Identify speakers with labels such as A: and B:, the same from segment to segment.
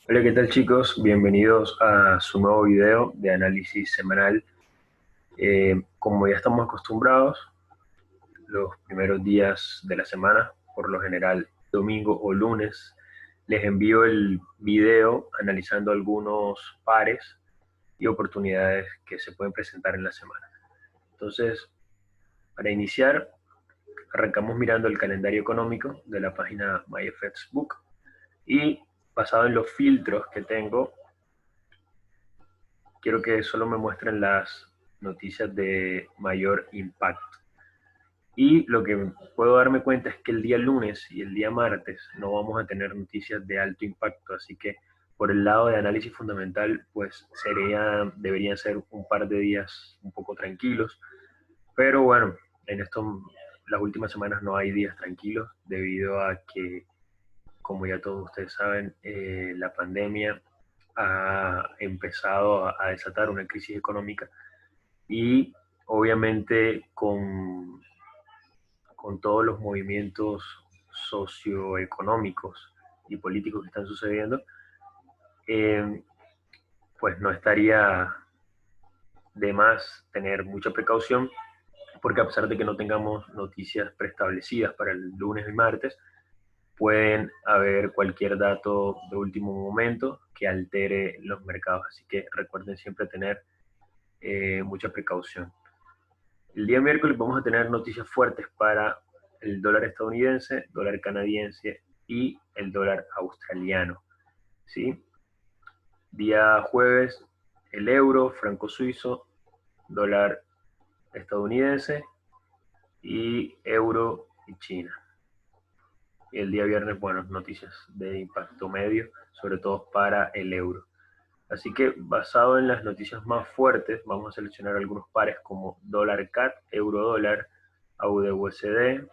A: Hola, ¿qué tal chicos? Bienvenidos a su nuevo video de análisis semanal. Como ya estamos acostumbrados, los primeros días de la semana, por lo general domingo o lunes, les envío el video analizando algunos pares y oportunidades que se pueden presentar en la semana. Entonces, para iniciar, arrancamos mirando el calendario económico de la página MyFXBook y basado en los filtros que tengo, quiero que solo me muestren las noticias de mayor impacto. Y lo que puedo darme cuenta es que el día lunes y el día martes no vamos a tener noticias de alto impacto, así que por el lado de análisis fundamental, pues deberían ser un par de días un poco tranquilos, pero bueno, en esto, las últimas semanas no hay días tranquilos debido a que, como ya todos ustedes saben, la pandemia ha empezado a desatar una crisis económica y obviamente con todos los movimientos socioeconómicos y políticos que están sucediendo, eh, pues no estaría de más tener mucha precaución, porque a pesar de que no tengamos noticias preestablecidas para el lunes y martes, pueden haber cualquier dato de último momento que altere los mercados. Así que recuerden siempre tener mucha precaución. El día miércoles vamos a tener noticias fuertes para el dólar estadounidense, dólar canadiense y el dólar australiano. ¿Sí? Día jueves, el euro, franco suizo, dólar estadounidense y euro y China. Y el día viernes, bueno, noticias de impacto medio, sobre todo para el euro. Así que basado en las noticias más fuertes, vamos a seleccionar algunos pares como dólar CAD, euro dólar, AUD-USD,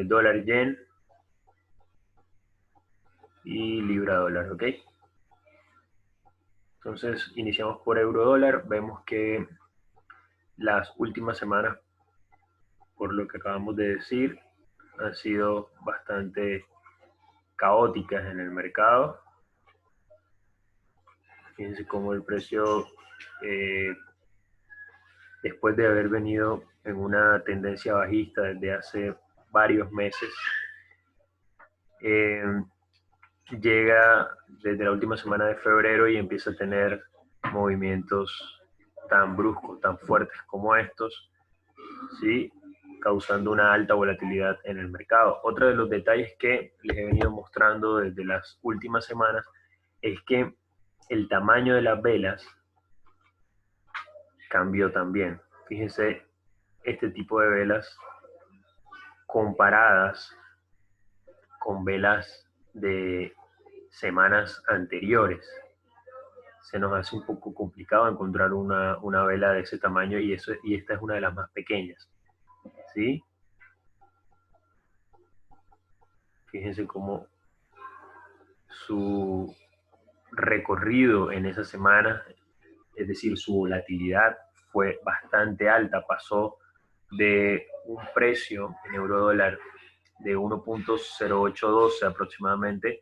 A: dólar yen y libra dólar, ¿ok? Entonces iniciamos por euro dólar, vemos que las últimas semanas, por lo que acabamos de decir, han sido bastante caóticas en el mercado. Fíjense cómo el precio, eh, después de haber venido en una tendencia bajista desde hace varios meses, eh, llega desde la última semana de febrero y empieza a tener movimientos tan bruscos, tan fuertes como estos, ¿sí? Causando una alta volatilidad en el mercado. Otro de los detalles que les he venido mostrando desde las últimas semanas es que el tamaño de las velas cambió también. Fíjense este tipo de velas comparadas con velas de semanas anteriores. Se nos hace un poco complicado encontrar una vela de ese tamaño y esta es una de las más pequeñas. ¿Sí? Fíjense cómo su recorrido en esa semana, es decir, su volatilidad fue bastante alta, pasó de un precio en euro dólar de 1.0812 aproximadamente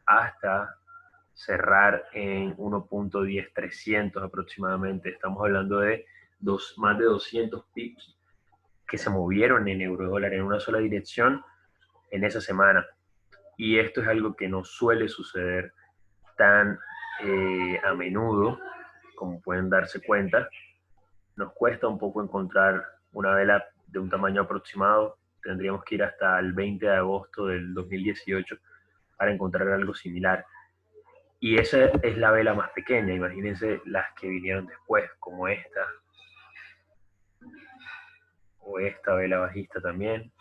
A: hasta cerrar en 1.10300 aproximadamente. Estamos hablando de más de 200 pips que se movieron en euro dólar en una sola dirección en esa semana. Y esto es algo que no suele suceder tan a menudo, como pueden darse cuenta. Nos cuesta un poco encontrar una vela de un tamaño aproximado. Tendríamos que ir hasta el 20 de agosto del 2018 para encontrar algo similar. Y esa es la vela más pequeña. Imagínense las que vinieron después, como esta, o esta vela bajista también,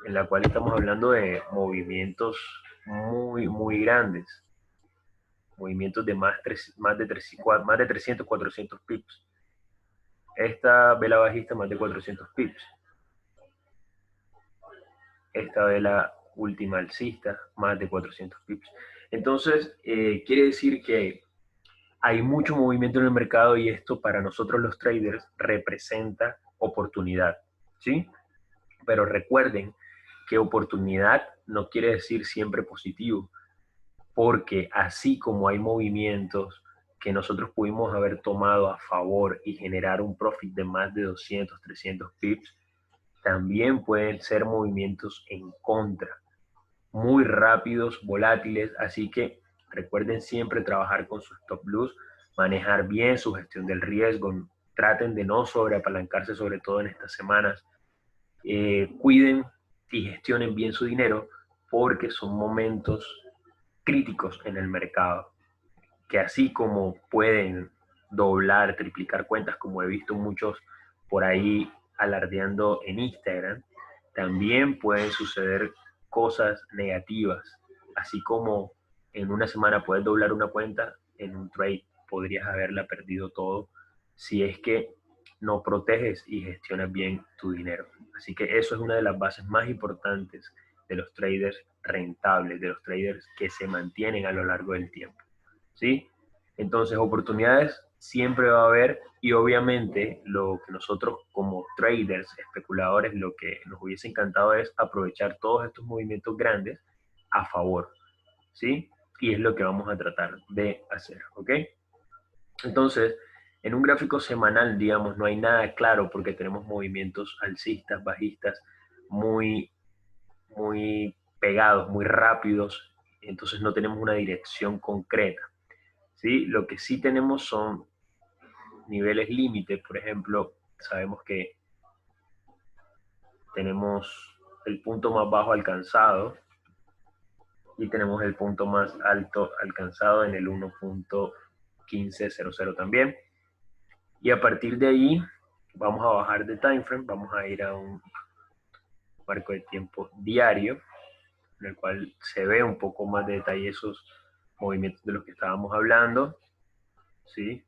A: en la cual estamos hablando de movimientos muy, muy grandes. Movimientos de más de 300, 400 pips. Esta vela bajista más de 400 pips. Esta vela última alcista más de 400 pips. Entonces, quiere decir que hay mucho movimiento en el mercado y esto para nosotros los traders representa oportunidad, ¿sí? Pero recuerden que oportunidad no quiere decir siempre positivo, porque así como hay movimientos que nosotros pudimos haber tomado a favor y generar un profit de más de 200, 300 pips, también pueden ser movimientos en contra, muy rápidos, volátiles, así que recuerden siempre trabajar con su stop loss, manejar bien su gestión del riesgo, traten de no sobreapalancarse, sobre todo en estas semanas, cuiden y gestionen bien su dinero porque son momentos críticos en el mercado, que así como pueden doblar, triplicar cuentas, como he visto muchos por ahí alardeando en Instagram, también pueden suceder cosas negativas, así como en una semana puedes doblar una cuenta, en un trade podrías haberla perdido todo si es que no proteges y gestionas bien tu dinero. Así que eso es una de las bases más importantes de los traders rentables, de los traders que se mantienen a lo largo del tiempo. ¿Sí? Entonces, oportunidades siempre va a haber y obviamente lo que nosotros como traders, especuladores, lo que nos hubiese encantado es aprovechar todos estos movimientos grandes a favor, ¿sí? Y es lo que vamos a tratar de hacer, ¿ok? Entonces, en un gráfico semanal, digamos, no hay nada claro porque tenemos movimientos alcistas, bajistas, muy, muy pegados, muy rápidos, entonces no tenemos una dirección concreta. ¿Sí? Lo que sí tenemos son niveles límite, por ejemplo, sabemos que tenemos el punto más bajo alcanzado y tenemos el punto más alto alcanzado en el 1.1500 también. Y a partir de ahí vamos a bajar de time frame, vamos a ir a un marco de tiempo diario, en el cual se ve un poco más de detalle esos movimientos de los que estábamos hablando, ¿sí?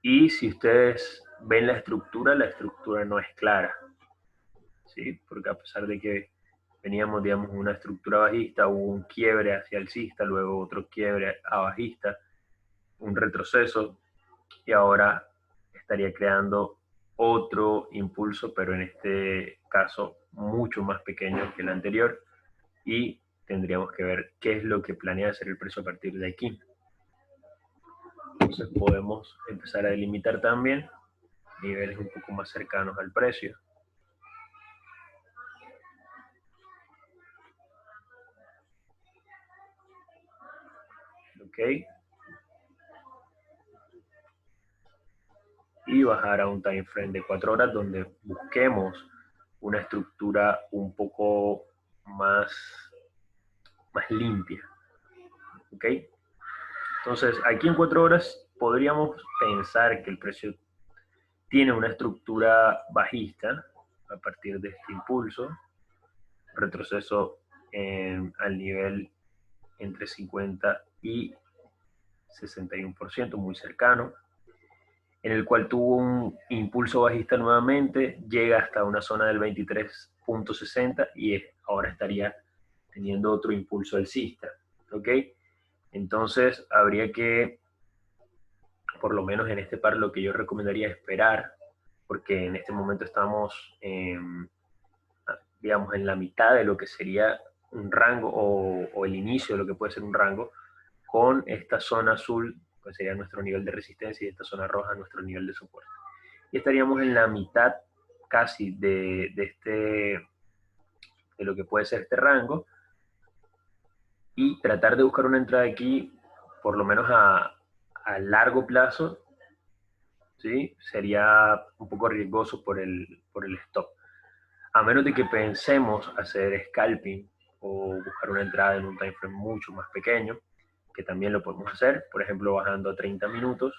A: Y si ustedes ven la estructura no es clara, ¿sí? Porque a pesar de que veníamos, digamos, una estructura bajista, hubo un quiebre hacia alcista, luego otro quiebre a bajista, un retroceso, y ahora estaría creando otro impulso, pero en este caso mucho más pequeño que el anterior, y tendríamos que ver qué es lo que planea hacer el precio a partir de aquí. Entonces podemos empezar a delimitar también niveles un poco más cercanos al precio. ¿Ok? Y bajar a un time frame de 4 horas donde busquemos una estructura un poco más, más limpia. ¿Ok? Entonces, aquí en 4 horas podríamos pensar que el precio tiene una estructura bajista a partir de este impulso, retroceso al nivel entre 50 y 61%, muy cercano, en el cual tuvo un impulso bajista nuevamente, llega hasta una zona del 23.60 y ahora estaría teniendo otro impulso alcista, ¿ok? Entonces habría que, por lo menos en este par, lo que yo recomendaría es esperar, porque en este momento estamos, digamos, en la mitad de lo que sería un rango o el inicio de lo que puede ser un rango, con esta zona azul, pues sería nuestro nivel de resistencia, y esta zona roja nuestro nivel de soporte. Y estaríamos en la mitad casi de lo que puede ser este rango, y tratar de buscar una entrada aquí, por lo menos a largo plazo, ¿sí? Sería un poco riesgoso por el stop. A menos de que pensemos hacer scalping o buscar una entrada en un time frame mucho más pequeño, que también lo podemos hacer, por ejemplo, bajando a 30 minutos,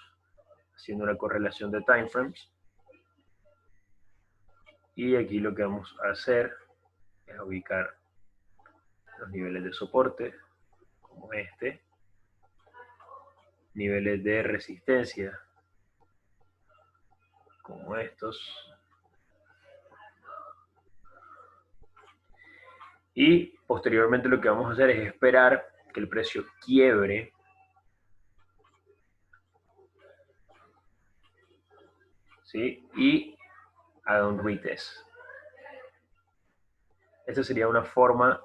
A: haciendo una correlación de time frames. Y aquí lo que vamos a hacer es ubicar los niveles de soporte, como este, niveles de resistencia, como estos, y posteriormente lo que vamos a hacer es esperar que el precio quiebre ¿sí? Y haga un retest. Esta sería una forma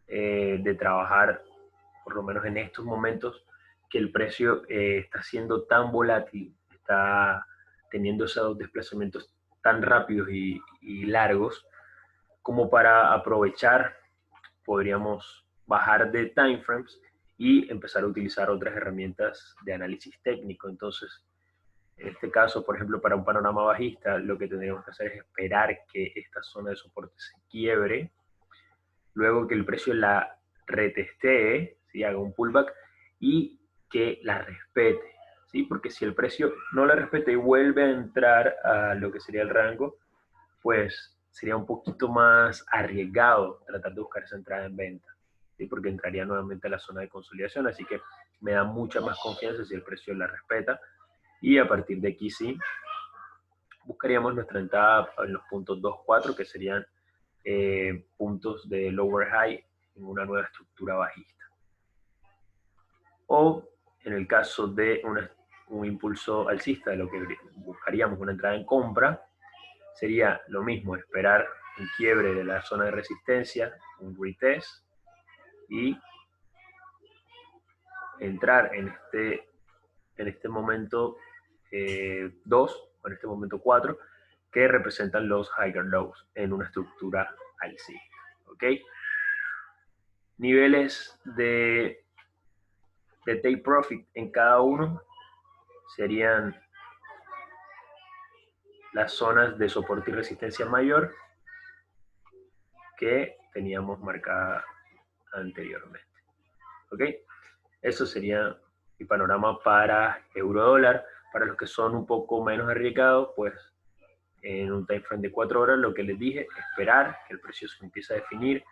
A: de trabajar por lo menos en estos momentos, que el precio está siendo tan volátil, está teniendo esos desplazamientos tan rápidos y largos, como para aprovechar, podríamos bajar de timeframes y empezar a utilizar otras herramientas de análisis técnico. Entonces, en este caso, por ejemplo, para un panorama bajista, lo que tendríamos que hacer es esperar que esta zona de soporte se quiebre, luego que el precio la retestee, ¿sí? Haga un pullback y que la respete, ¿sí? Porque si el precio no la respeta y vuelve a entrar a lo que sería el rango, pues sería un poquito más arriesgado tratar de buscar esa entrada en venta, ¿sí? Porque entraría nuevamente a la zona de consolidación, así que me da mucha más confianza si el precio la respeta, y a partir de aquí sí buscaríamos nuestra entrada en los puntos 2-4, que serían puntos de lower high en una nueva estructura bajista. O en el caso de un impulso alcista, de lo que buscaríamos una entrada en compra, sería lo mismo, esperar un quiebre de la zona de resistencia, un retest, y entrar en este momento 2 o en este momento 4, que representan los higher lows en una estructura alcista. ¿Ok? Niveles de take profit en cada uno serían las zonas de soporte y resistencia mayor que teníamos marcada anteriormente. ¿Ok? Eso sería mi panorama para euro dólar. Para los que son un poco menos arriesgados, pues en un time frame de 4 horas, lo que les dije, esperar que el precio se empiece a definir,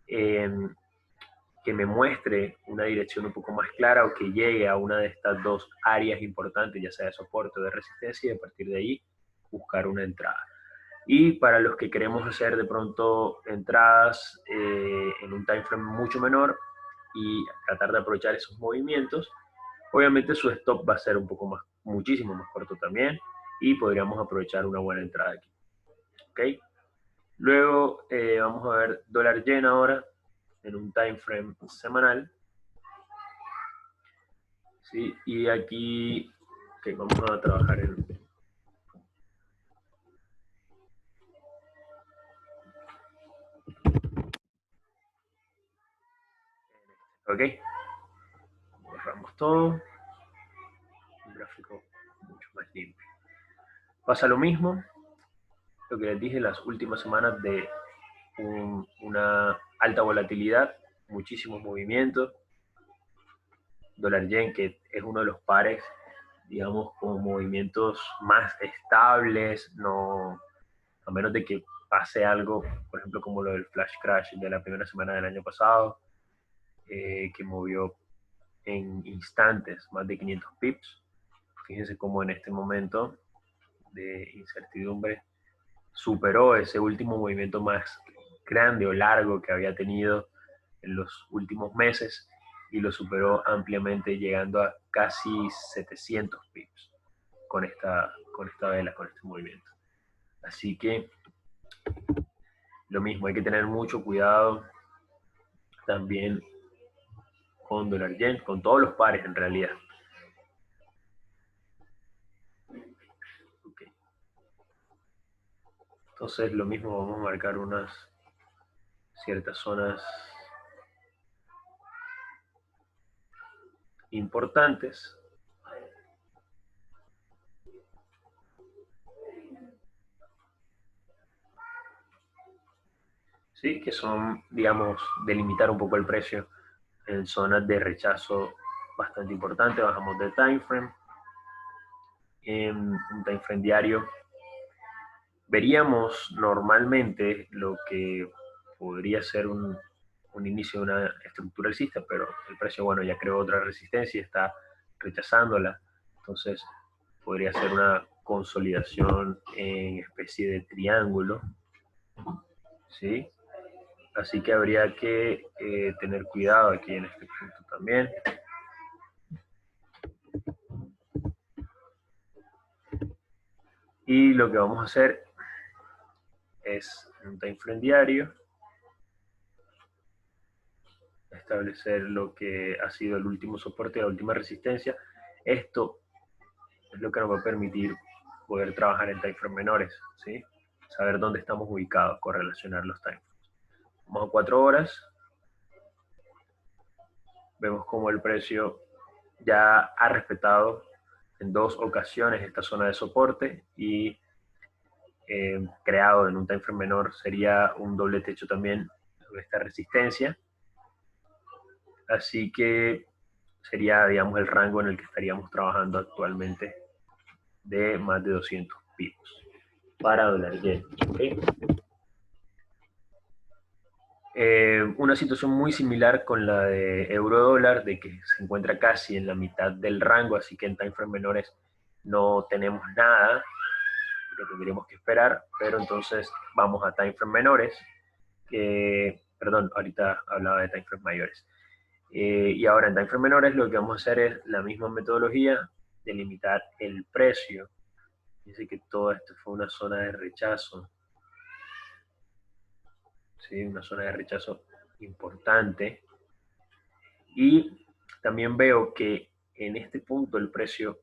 A: que me muestre una dirección un poco más clara o que llegue a una de estas dos áreas importantes, ya sea de soporte o de resistencia, y a partir de ahí buscar una entrada. Y para los que queremos hacer de pronto entradas en un time frame mucho menor y tratar de aprovechar esos movimientos, obviamente su stop va a ser un poco más, muchísimo más corto también, y podríamos aprovechar una buena entrada aquí. ¿Ok? Luego vamos a ver dólar yen ahora en un time frame semanal. ¿Sí? Y aquí okay, vamos a trabajar en... Ok, borramos todo. Un gráfico mucho más limpio. Pasa lo mismo, lo que les dije las últimas semanas de una alta volatilidad, muchísimos movimientos. Dólar yen, que es uno de los pares, digamos, con movimientos más estables, no, a menos de que pase algo, por ejemplo, como lo del flash crash de la primera semana del año pasado, que movió en instantes más de 500 pips. Fíjense cómo en este momento de incertidumbre superó ese último movimiento más grande o largo que había tenido en los últimos meses, y lo superó ampliamente, llegando a casi 700 pips con esta vela, con este movimiento. Así que lo mismo, hay que tener mucho cuidado también con dólar yen, con todos los pares en realidad. Okay. Entonces lo mismo, vamos a marcar unas ciertas zonas importantes. ¿Sí? Que son, digamos, delimitar un poco el precio en zonas de rechazo bastante importante. Bajamos de time frame. En un time frame diario veríamos normalmente lo que podría ser un inicio de una estructura alcista, pero el precio, bueno, ya creó otra resistencia y está rechazándola. Entonces podría ser una consolidación en especie de triángulo, ¿sí? Así que habría que tener cuidado aquí en este punto también. Y lo que vamos a hacer es un time frame diario establecer lo que ha sido el último soporte y la última resistencia. Esto es lo que nos va a permitir poder trabajar en timeframes menores, ¿sí? Saber dónde estamos ubicados, correlacionar los timeframes. Vamos a 4 horas. Vemos como el precio ya ha respetado en 2 ocasiones esta zona de soporte y creado en un timeframe menor sería un doble techo también sobre esta resistencia. Así que sería, digamos, el rango en el que estaríamos trabajando actualmente de más de 200 pipos para dólar yen. ¿Okay? Una situación muy similar con la de euro dólar, de que se encuentra casi en la mitad del rango, así que en timeframes menores no tenemos nada, lo tendríamos que esperar, pero entonces vamos a timeframes menores, perdón, ahorita hablaba de timeframes mayores. Y ahora en timeframes menores lo que vamos a hacer es la misma metodología de limitar el precio. Dice que todo esto fue una zona de rechazo. ¿Sí? Una zona de rechazo importante. Y también veo que en este punto el precio,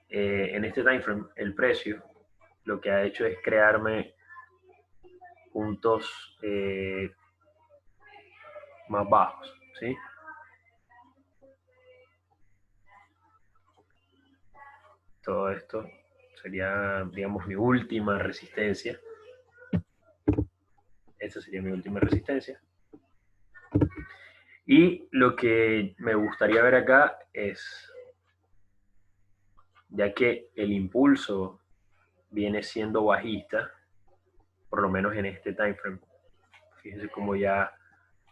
A: en este time frame, el precio lo que ha hecho es crearme puntos más bajos, ¿sí? Todo esto sería, digamos, mi última resistencia. Esta sería mi última resistencia. Y lo que me gustaría ver acá es, ya que el impulso viene siendo bajista, por lo menos en este time frame. Fíjense cómo ya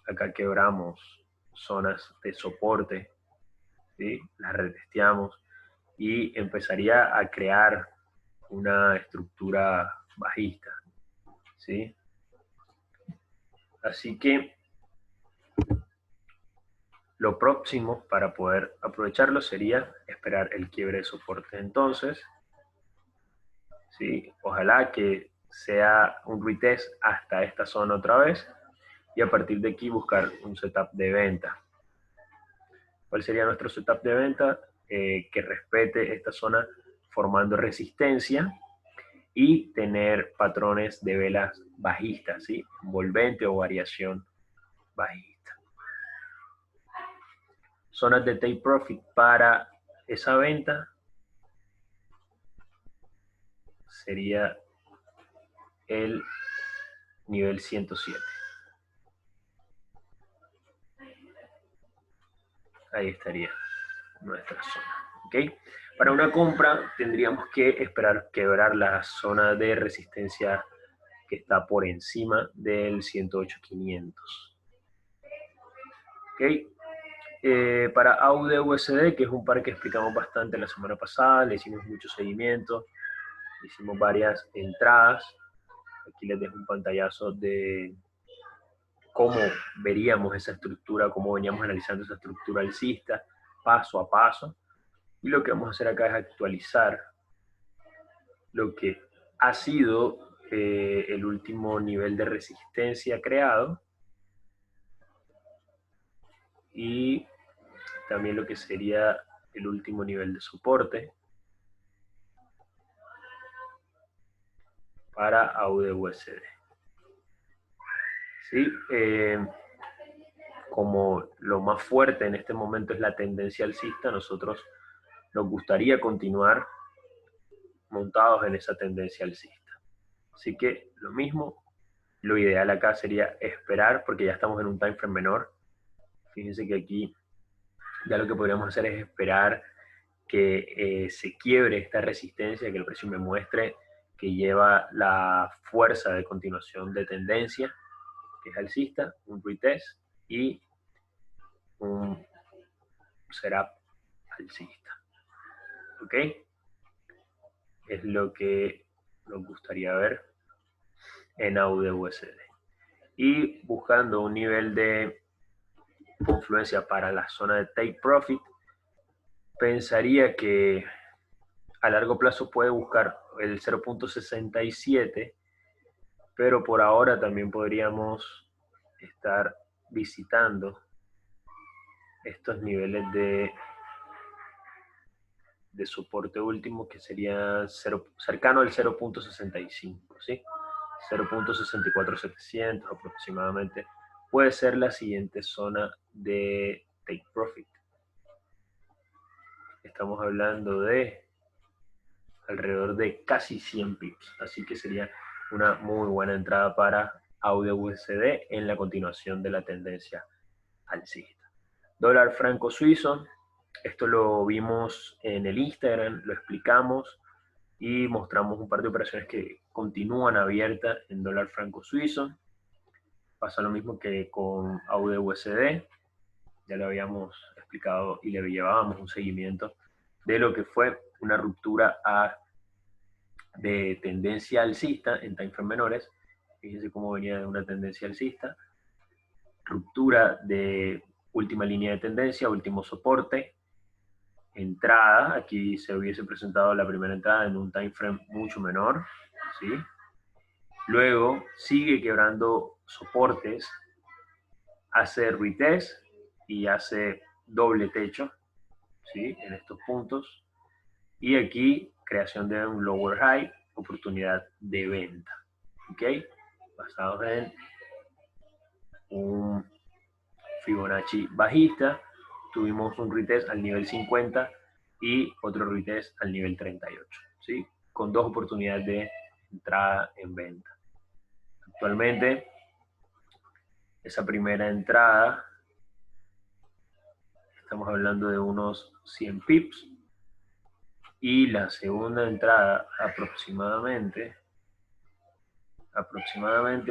A: acá quebramos zonas de soporte, ¿sí? Las retesteamos y empezaría a crear una estructura bajista, ¿sí? Así que lo próximo para poder aprovecharlo sería esperar el quiebre de soporte. Entonces, ¿sí? Ojalá que sea un retest hasta esta zona otra vez y a partir de aquí buscar un setup de venta. ¿Cuál sería nuestro setup de venta? Que respete esta zona formando resistencia y tener patrones de velas bajistas, ¿sí? Envolvente o variación bajista. Zonas de take profit para esa venta sería el nivel 107. Ahí estaría nuestra zona. ¿Okay? Para una compra tendríamos que esperar quebrar la zona de resistencia que está por encima del 108,500. ¿Okay? Para AUD-USD, que es un par que explicamos bastante la semana pasada, le hicimos mucho seguimiento, hicimos varias entradas. Aquí les dejo un pantallazo de cómo veríamos esa estructura, cómo veníamos analizando esa estructura alcista, paso a paso. Y lo que vamos a hacer acá es actualizar lo que ha sido el último nivel de resistencia creado y también lo que sería el último nivel de soporte para AUD-USD. ¿Sí? Como lo más fuerte en este momento es la tendencia alcista, nosotros nos gustaría continuar montados en esa tendencia alcista. Así que lo mismo, lo ideal acá sería esperar, porque ya estamos en un time frame menor. Fíjense que aquí ya lo que podríamos hacer es esperar que se quiebre esta resistencia, que el precio me muestre que lleva la fuerza de continuación de tendencia, que es alcista, un retest y un setup alcista. ¿Ok? Es lo que nos gustaría ver en AUD-USD. Y buscando un nivel de confluencia para la zona de take profit, pensaría que a largo plazo puede buscar el 0.67, pero por ahora también podríamos estar visitando estos niveles de soporte último, que sería cercano al 0.65, ¿sí? 0.64700 aproximadamente. Puede ser la siguiente zona de take profit. Estamos hablando de alrededor de casi 100 pips, así que sería una muy buena entrada para AUD/USD en la continuación de la tendencia alcista. Dólar franco suizo, esto lo vimos en el Instagram, lo explicamos y mostramos un par de operaciones que continúan abiertas en dólar franco suizo. Pasa lo mismo que con AUD/USD, ya lo habíamos explicado y le llevábamos un seguimiento de lo que fue una ruptura de tendencia alcista en timeframes menores. Fíjense cómo venía de una tendencia alcista, ruptura de última línea de tendencia, último soporte, entrada, aquí se hubiese presentado la primera entrada en un time frame mucho menor, ¿sí? Luego sigue quebrando soportes, hace retest y hace doble techo, ¿sí? En estos puntos. Y aquí creación de un lower high, oportunidad de venta, ¿ok? Basados en un Fibonacci bajista, tuvimos un retest al nivel 50 y otro retest al nivel 38, ¿sí? Con dos oportunidades de entrada en venta. Actualmente, esa primera entrada, estamos hablando de unos 100 pips, y la segunda entrada aproximadamente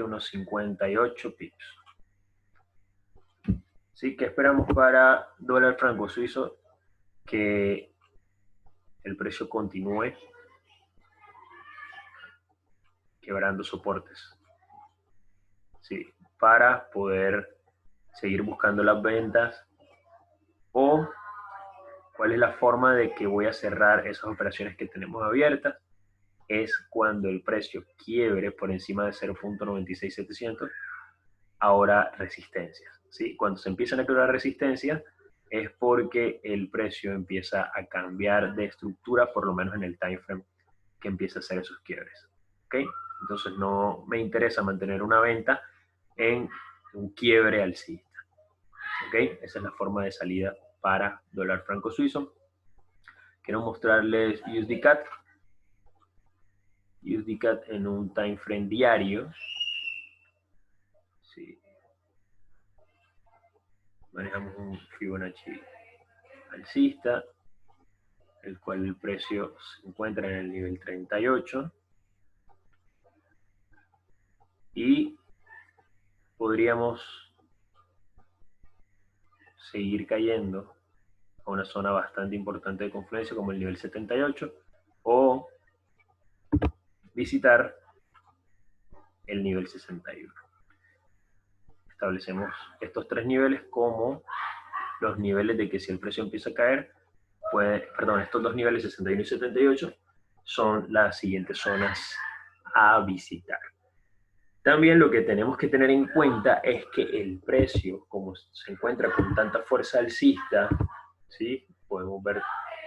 A: unos 58 pips. ¿Sí? ¿Qué esperamos para dólar franco suizo? Que el precio continúe quebrando soportes, ¿sí? Para poder seguir buscando las ventas, o cuál es la forma de que voy a cerrar esas operaciones que tenemos abiertas. Es cuando el precio quiebre por encima de 0.96700, ahora resistencias, ¿sí? Cuando se empiezan a quebrar resistencias es porque el precio empieza a cambiar de estructura, por lo menos en el time frame que empieza a hacer esos quiebres, ¿ok? Entonces no me interesa mantener una venta en un quiebre alcista, ¿ok? Esa es la forma de salida para dólar franco suizo. Quiero mostrarles USD-CAD. USD-CAD en un time frame diario. Sí. Manejamos un Fibonacci alcista, el cual el precio se encuentra en el nivel 38 y podríamos seguir cayendo a una zona bastante importante de confluencia como el nivel 78, o visitar el nivel 61. Establecemos estos tres niveles como los niveles de que si el precio empieza a caer, estos dos niveles 61 y 78 son las siguientes zonas a visitar. También lo que tenemos que tener en cuenta es que el precio, como se encuentra con tanta fuerza alcista, ¿sí? Podemos ver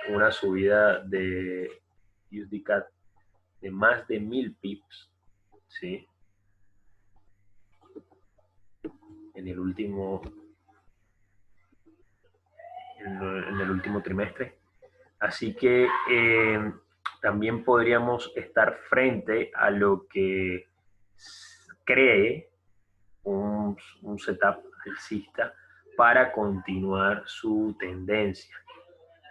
A: una subida de USD-CAD de más de 1000 pips, ¿sí? En el último trimestre. Así que también podríamos estar frente a lo que cree un setup alcista para continuar su tendencia.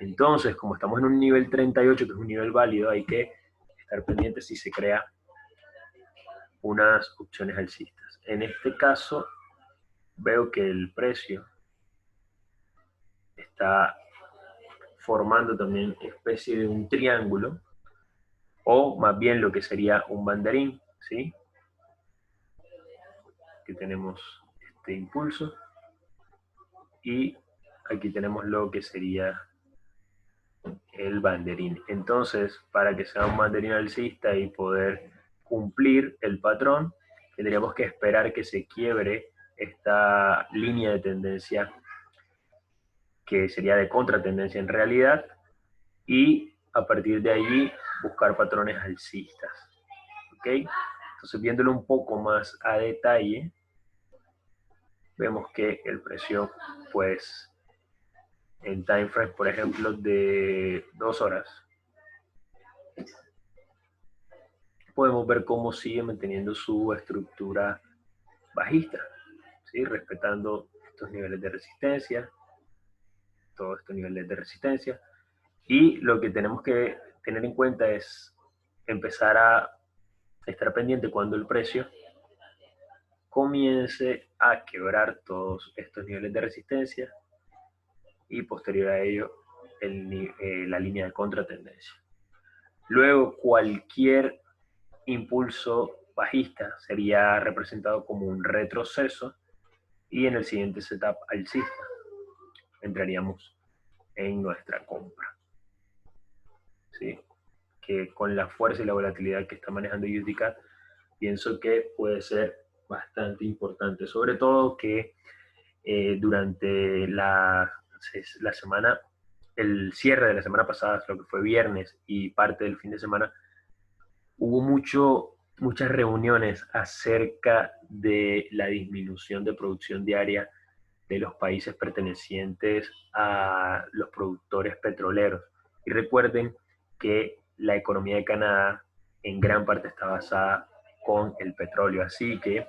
A: Entonces, como estamos en un nivel 38, que es un nivel válido, hay que estar pendiente si se crea unas opciones alcistas. En este caso, veo que el precio está formando también especie de un triángulo, o más bien lo que sería un banderín, ¿sí? Aquí tenemos este impulso y aquí tenemos lo que sería el banderín. Entonces, para que sea un banderín alcista y poder cumplir el patrón, que tendríamos que esperar que se quiebre esta línea de tendencia, que sería de contratendencia en realidad, y a partir de allí buscar patrones alcistas. ¿Ok? Entonces, viéndolo un poco más a detalle, vemos que el precio, pues, en time frame, por ejemplo, de 2 horas, podemos ver cómo sigue manteniendo su estructura bajista, ¿sí? Respetando estos niveles de resistencia, todos estos niveles de resistencia. Y lo que tenemos que tener en cuenta es empezar a estar pendiente cuando el precio comience a quebrar todos estos niveles de resistencia y posterior a ello la línea de contratendencia. Luego, cualquier impulso bajista sería representado como un retroceso y en el siguiente setup alcista entraríamos en nuestra compra. ¿Sí? Que con la fuerza y la volatilidad que está manejando USDCAD, pienso que puede ser bastante importante, sobre todo que durante la semana, el cierre de la semana pasada, lo que fue viernes y parte del fin de semana, hubo muchas reuniones acerca de la disminución de producción diaria de los países pertenecientes a los productores petroleros. Y recuerden que la economía de Canadá en gran parte está basada con el petróleo, así que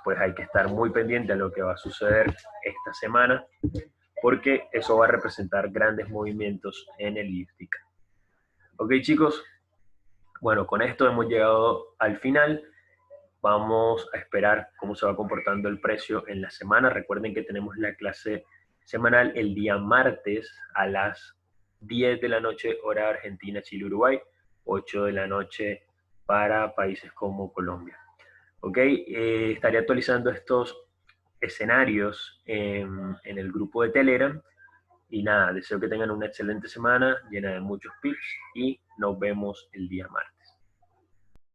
A: pues hay que estar muy pendiente a lo que va a suceder esta semana, porque eso va a representar grandes movimientos en el IFTIC. Ok, chicos, bueno, con esto hemos llegado al final. Vamos a esperar cómo se va comportando el precio en la semana. Recuerden que tenemos la clase semanal el día martes a las 10 de la noche, hora Argentina, Chile, Uruguay, 8 de la noche para países como Colombia. ¿Ok? Estaré actualizando estos escenarios en el grupo de Telegram. Y nada, deseo que tengan una excelente semana llena de muchos tips y nos vemos el día martes.